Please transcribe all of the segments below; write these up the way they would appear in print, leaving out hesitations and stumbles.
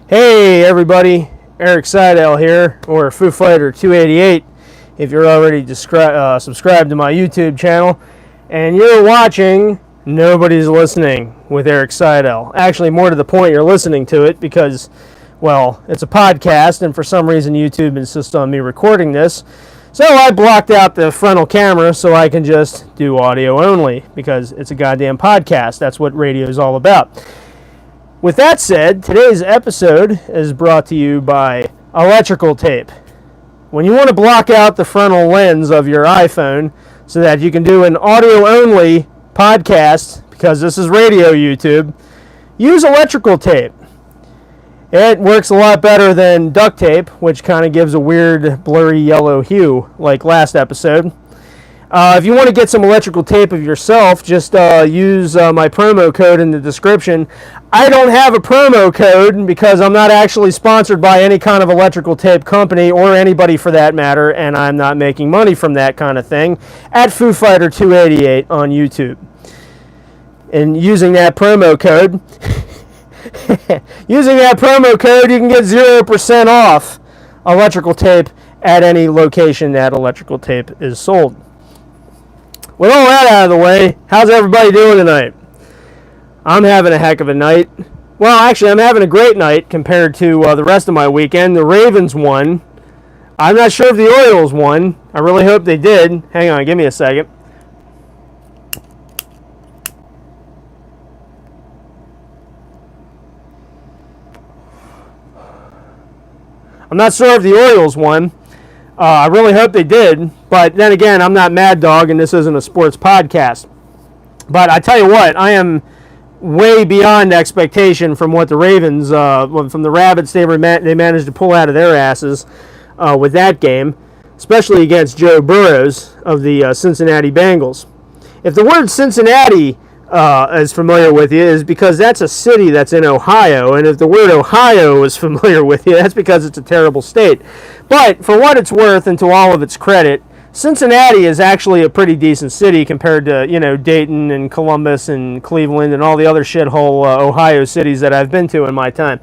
Hey everybody, Eric Seidel here, or Foo Fighter 288 if you're already subscribed to my YouTube channel, and you're watching Nobody's Listening with Eric Seidel. Actually, more to the point, you're listening to it because, well, it's a podcast, and for some reason YouTube insists on me recording this, so I blocked out the frontal camera so I can just do audio only, because it's a goddamn podcast. That's what radio is all about. With that said, today's episode is brought to you by electrical tape. When you want to block out the frontal lens of your iPhone so that you can do an audio-only podcast, because this is radio YouTube, use electrical tape. It works a lot better than duct tape, which kind of gives a weird blurry yellow hue like last episode. If you want to get some electrical tape of yourself, just use my promo code in the description. I don't have a promo code because I'm not actually sponsored by any kind of electrical tape company or anybody for that matter, and I'm not making money from that kind of thing, at Foo Fighter 288 on YouTube. And using that promo code, you can get 0% off electrical tape at any location that electrical tape is sold. With all that out of the way, how's everybody doing tonight? I'm having a heck of a night. Well, actually, I'm having a great night compared to the rest of my weekend. The Ravens won. I'm not sure if the Orioles won. I really hope they did. Hang on, give me a second. I'm not sure if the Orioles won. I really hope they did, but then again, I'm not Mad Dog, and this isn't a sports podcast. But I tell you what, I am way beyond expectation from what the Ravens, from the Rabbits, they managed to pull out of their asses with that game, especially against Joe Burrows of the Cincinnati Bengals. If the word Cincinnati is familiar with you, is because that's a city that's in Ohio, and if the word Ohio is familiar with you, that's because it's a terrible state. But for what it's worth, and to all of its credit, Cincinnati is actually a pretty decent city compared to, Dayton and Columbus and Cleveland and all the other shithole Ohio cities that I've been to in my time.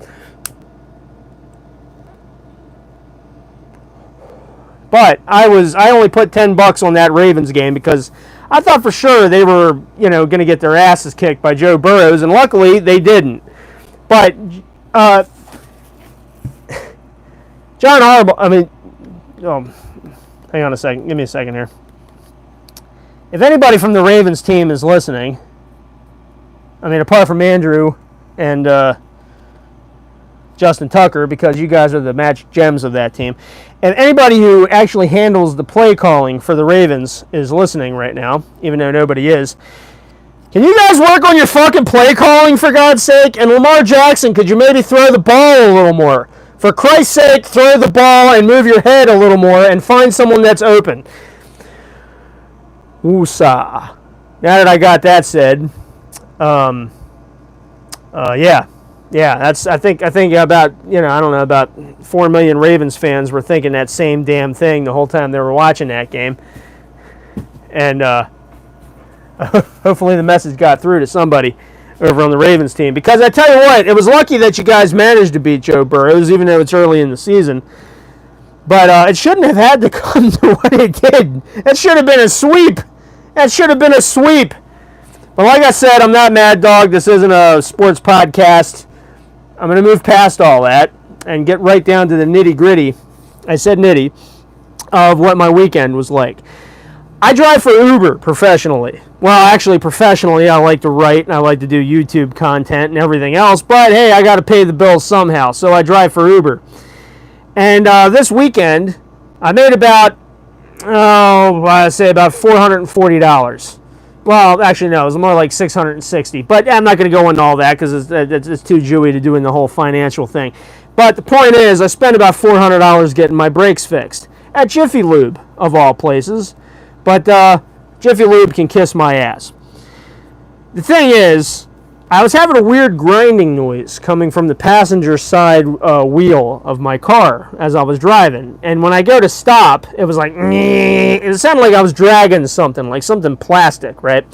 But I only put $10 on that Ravens game because I thought for sure they were, going to get their asses kicked by Joe Burrows, and luckily they didn't. But John Harbaugh, hang on a second. Give me a second here. If anybody from the Ravens team is listening, apart from Andrew and Justin Tucker, because you guys are the magic gems of that team, and anybody who actually handles the play calling for the Ravens is listening right now, even though nobody is, can you guys work on your fucking play calling, for God's sake? And Lamar Jackson, could you maybe throw the ball a little more? For Christ's sake, throw the ball and move your head a little more and find someone that's open. Woosah. Now that I got that said, that's I think about, I don't know, about 4 million Ravens fans were thinking that same damn thing the whole time they were watching that game. And hopefully the message got through to somebody over on the Ravens team, because I tell you what, it was lucky that you guys managed to beat Joe Burrows, even though it's early in the season. But it shouldn't have had to come to what it did. That should have been a sweep. But like I said, I'm not Mad Dog. This isn't a sports podcast. I'm going to move past all that and get right down to the nitty-gritty. I said nitty, of what my weekend was like. I drive for Uber professionally. Well, actually, professionally, I like to write and I like to do YouTube content and everything else. But hey, I got to pay the bills somehow, so I drive for Uber. And this weekend, I made about $440. Well, actually, no, it was more like $660. But I'm not going to go into all that because it's too Jewy to do in the whole financial thing. But the point is, I spent about $400 getting my brakes fixed at Jiffy Lube, of all places. But Jiffy Lube can kiss my ass. The thing is, I was having a weird grinding noise coming from the passenger side wheel of my car as I was driving. And when I go to stop, it was like, it sounded like I was dragging something, like something plastic, right?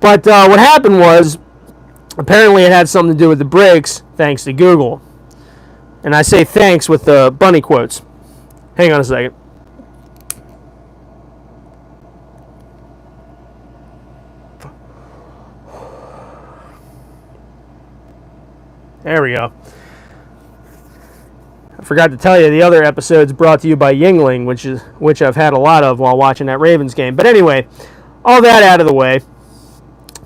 But what happened was, apparently it had something to do with the brakes, thanks to Google. And I say thanks with the bunny quotes. Hang on a second. There we go. I forgot to tell you, the other episode's brought to you by Yingling, which I've had a lot of while watching that Ravens game. But anyway, all that out of the way.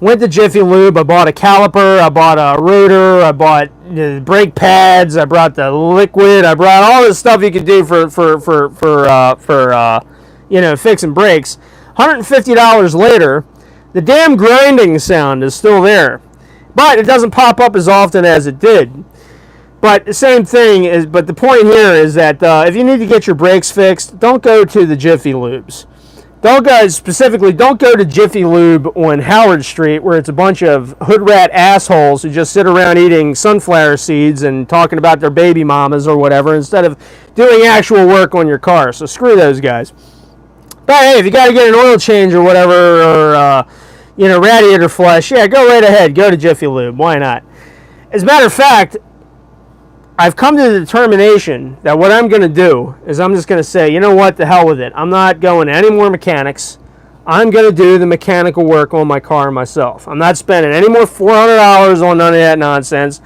Went to Jiffy Lube. I bought a caliper. I bought a rotor. I bought the brake pads. I brought the liquid. I brought all this stuff you could do for fixing brakes. $150 later, the damn grinding sound is still there, but it doesn't pop up as often as it did. But the same thing is. But the point here is that if you need to get your brakes fixed, don't go to the Jiffy Lubes. Don't go to Jiffy Lube on Howard Street, where it's a bunch of hood rat assholes who just sit around eating sunflower seeds and talking about their baby mamas or whatever, instead of doing actual work on your car. So screw those guys. But hey, if you got to get an oil change or whatever, or radiator flush, yeah, go right ahead. Go to Jiffy Lube. Why not? As a matter of fact, I've come to the determination that what I'm going to do is I'm just going to say, you know what, the hell with it. I'm not going to any more mechanics. I'm going to do the mechanical work on my car myself. I'm not spending any more $400 on none of that nonsense.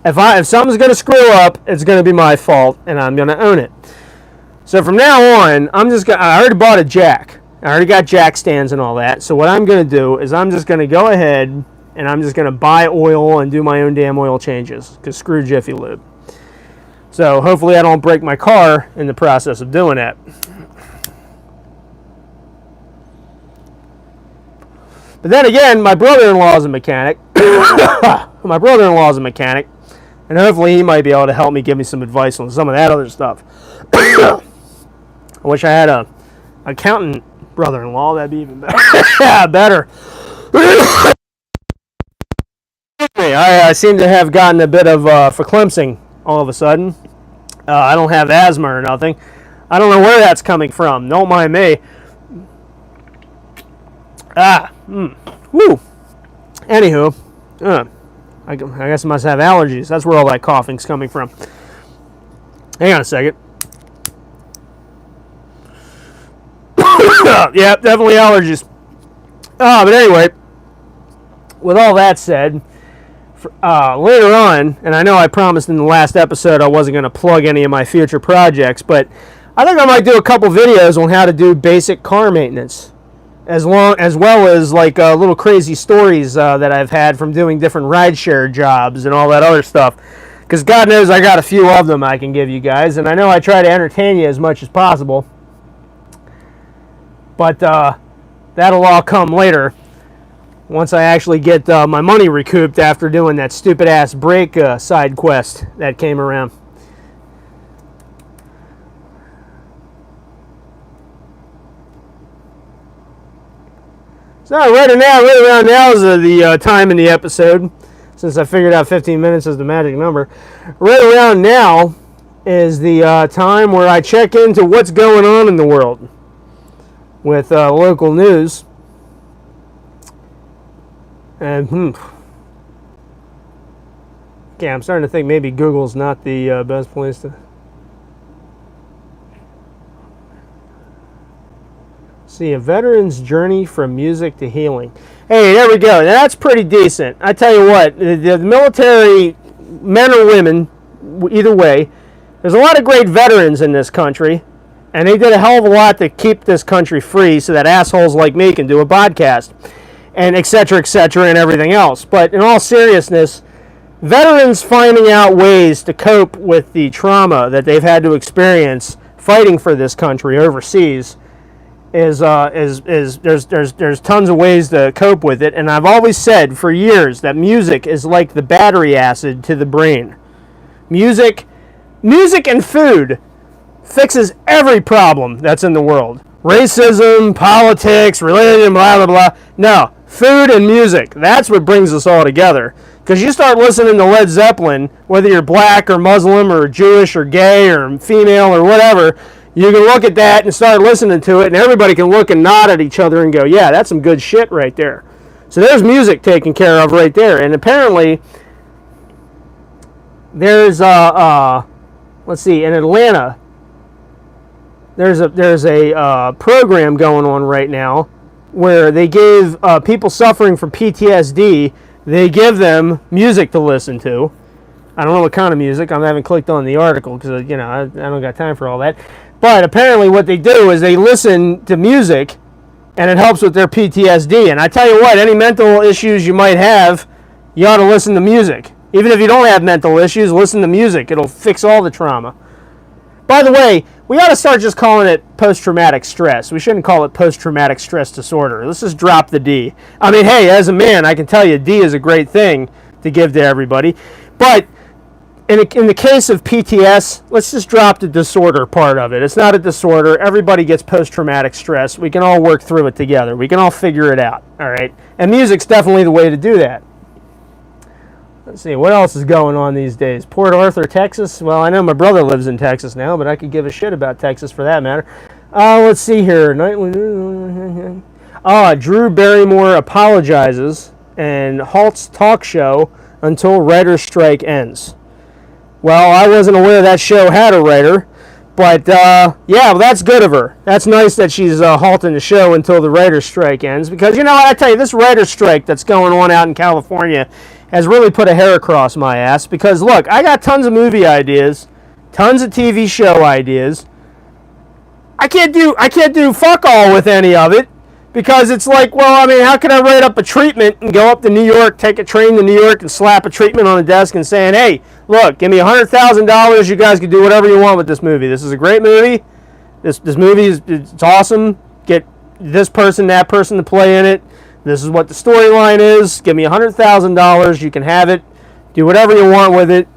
If something's going to screw up, it's going to be my fault, and I'm going to own it. So from now on, I already bought a jack. I already got jack stands and all that. So what I'm going to do is I'm just going to go ahead and I'm just going to buy oil and do my own damn oil changes, because screw Jiffy Lube. So hopefully I don't break my car in the process of doing that. But then again, my brother-in-law is a mechanic. My brother-in-law is a mechanic, and hopefully he might be able to help me, give me some advice on some of that other stuff. I wish I had a accountant brother-in-law. That'd be even better. Yeah, better. I seem to have gotten a bit of verklemsing all of a sudden. I don't have asthma or nothing. I don't know where that's coming from. Don't mind me. Woo. Anywho, I guess I must have allergies. That's where all that coughing's coming from. Hang on a second. Yeah, definitely allergies. But anyway, with all that said, later on, and I know I promised in the last episode I wasn't going to plug any of my future projects, but I think I might do a couple videos on how to do basic car maintenance, as well as like little crazy stories that I've had from doing different rideshare jobs and all that other stuff. Because God knows I got a few of them I can give you guys, and I know I try to entertain you as much as possible. But that'll all come later, once I actually get my money recouped after doing that stupid-ass brake side quest that came around. So right around now is the time in the episode, since I figured out 15 minutes is the magic number. Right around now is the time where I check into what's going on in the world with local news. And okay, I'm starting to think maybe Google's not the best place to see. A veteran's journey from music to healing. Hey, there we go. That's pretty decent. I tell you what, the military, men or women, either way, there's a lot of great veterans in this country, and they did a hell of a lot to keep this country free so that assholes like me can do a podcast, and et cetera, and everything else. But in all seriousness, veterans finding out ways to cope with the trauma that they've had to experience fighting for this country overseas is there's tons of ways to cope with it. And I've always said for years that music is like the battery acid to the brain. Music and food fixes every problem that's in the world. Racism, politics, religion, blah, blah, blah. No, food and music. That's what brings us all together. Because you start listening to Led Zeppelin, whether you're black or Muslim or Jewish or gay or female or whatever, you can look at that and start listening to it, and everybody can look and nod at each other and go, yeah, that's some good shit right there. So there's music taken care of right there. And apparently there's let's see, in Atlanta, there's a program going on right now where they give people suffering from PTSD, they give them music to listen to. I don't know what kind of music. I haven't clicked on the article because, I don't got time for all that. But apparently what they do is they listen to music, and it helps with their PTSD. And I tell you what, any mental issues you might have, you ought to listen to music. Even if you don't have mental issues, listen to music. It'll fix all the trauma. By the way, we ought to start just calling it post-traumatic stress. We shouldn't call it post-traumatic stress disorder. Let's just drop the D. I mean, hey, as a man, I can tell you D is a great thing to give to everybody. But in the case of PTS, let's just drop the disorder part of it. It's not a disorder. Everybody gets post-traumatic stress. We can all work through it together. We can all figure it out, all right? And music's definitely the way to do that. Let's see, what else is going on these days? Port Arthur, Texas? Well, I know my brother lives in Texas now, but I could give a shit about Texas for that matter. Let's see here. Drew Barrymore apologizes and halts talk show until writer's strike ends. Well, I wasn't aware that show had a writer, but yeah, well, that's good of her. That's nice that she's halting the show until the writer's strike ends, because you know what, I tell you, this writer's strike that's going on out in California has really put a hair across my ass, because look, I got tons of movie ideas, tons of TV show ideas. I can't do fuck all with any of it, because it's like, well, I mean, how can I write up a treatment and go up to New York, take a train to New York and slap a treatment on the desk and saying, hey, look, give me $100,000, you guys can do whatever you want with this movie. This is a great movie. This movie it's awesome. Get this person, that person to play in it. This is what the storyline is. Give me $100,000. You can have it. Do whatever you want with it.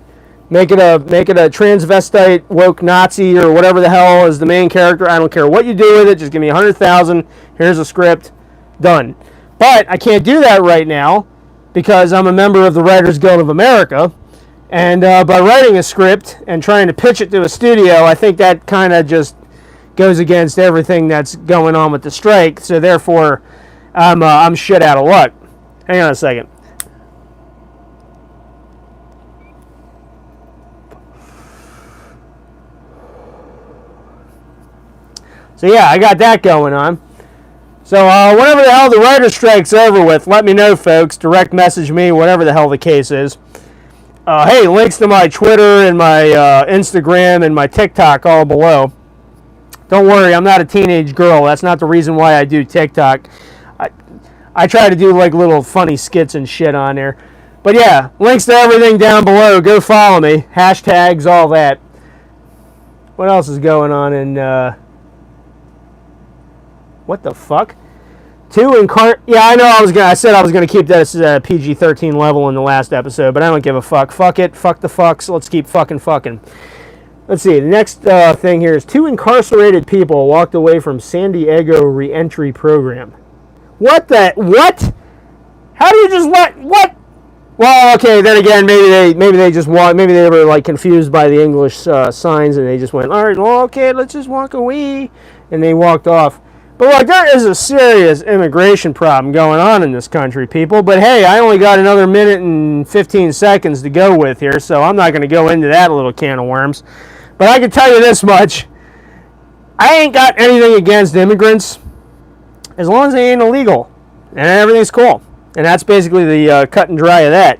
Make it a transvestite woke Nazi or whatever the hell is the main character. I don't care what you do with it. Just give me $100,000. Here's a script. Done. But I can't do that right now because I'm a member of the Writers Guild of America. And by writing a script and trying to pitch it to a studio, I think that kind of just goes against everything that's going on with the strike. So therefore, I'm shit out of luck. Hang on a second. So yeah, I got that going on. So whenever the hell the writer's strike's over with, let me know, folks. Direct message me, whatever the hell the case is. Hey, links to my Twitter and my Instagram and my TikTok all below. Don't worry, I'm not a teenage girl. That's not the reason why I do TikTok. I try to do like little funny skits and shit on there. But yeah, links to everything down below. Go follow me. Hashtags, all that. What else is going on in... what the fuck? Yeah, I know I said I was gonna keep that as PG-13 level in the last episode, but I don't give a fuck. Fuck it. Fuck the fucks. Let's keep fucking. Let's see. The next thing here is 2 incarcerated people walked away from San Diego reentry program. What? How do you just let what? Well, okay. Then again, maybe they just walked. Maybe they were like confused by the English signs, and they just went, all right, well, okay, let's just walk away, and they walked off. But look, there is a serious immigration problem going on in this country, people. But hey, I only got another minute and 15 seconds to go with here, so I'm not going to go into that little can of worms. But I can tell you this much. I ain't got anything against immigrants as long as they ain't illegal. And everything's cool. And that's basically the cut and dry of that.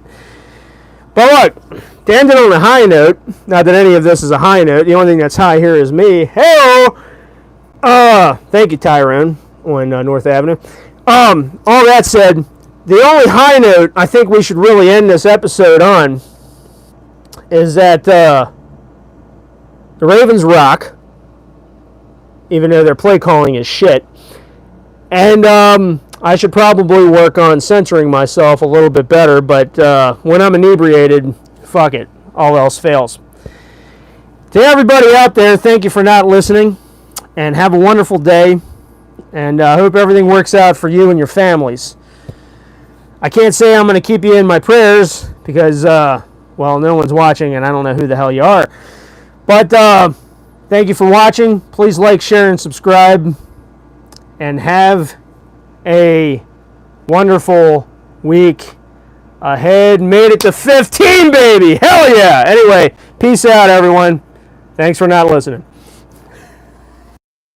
But look, to end it on a high note, not that any of this is a high note, the only thing that's high here is me. Hey-o! Thank you, Tyrone, on North Avenue. All that said, the only high note I think we should really end this episode on is that the Ravens rock, even though their play calling is shit. And I should probably work on censoring myself a little bit better, but when I'm inebriated, fuck it, all else fails. To everybody out there, thank you for not listening. And have a wonderful day. And I hope everything works out for you and your families. I can't say I'm going to keep you in my prayers because, well, no one's watching and I don't know who the hell you are. But thank you for watching. Please like, share, and subscribe. And have a wonderful week ahead. Made it to 15, baby. Hell yeah. Anyway, peace out, everyone. Thanks for not listening.